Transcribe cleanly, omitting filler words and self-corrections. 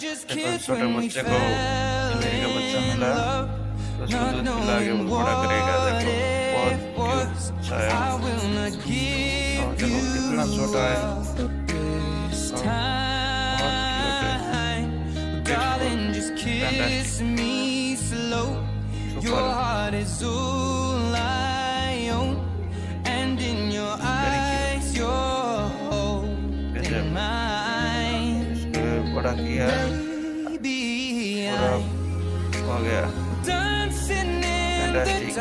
देखो छोटे बच्चे को गिलहरी का बच्चा मिला तो उसको दूध पिला के वो बड़ा करेगा। देखो बहुत क्यूट सा है और देखो कितना छोटा है और बहुत क्यूट है। बड़ा किया पूरा हो गया। फैंटास्टिक।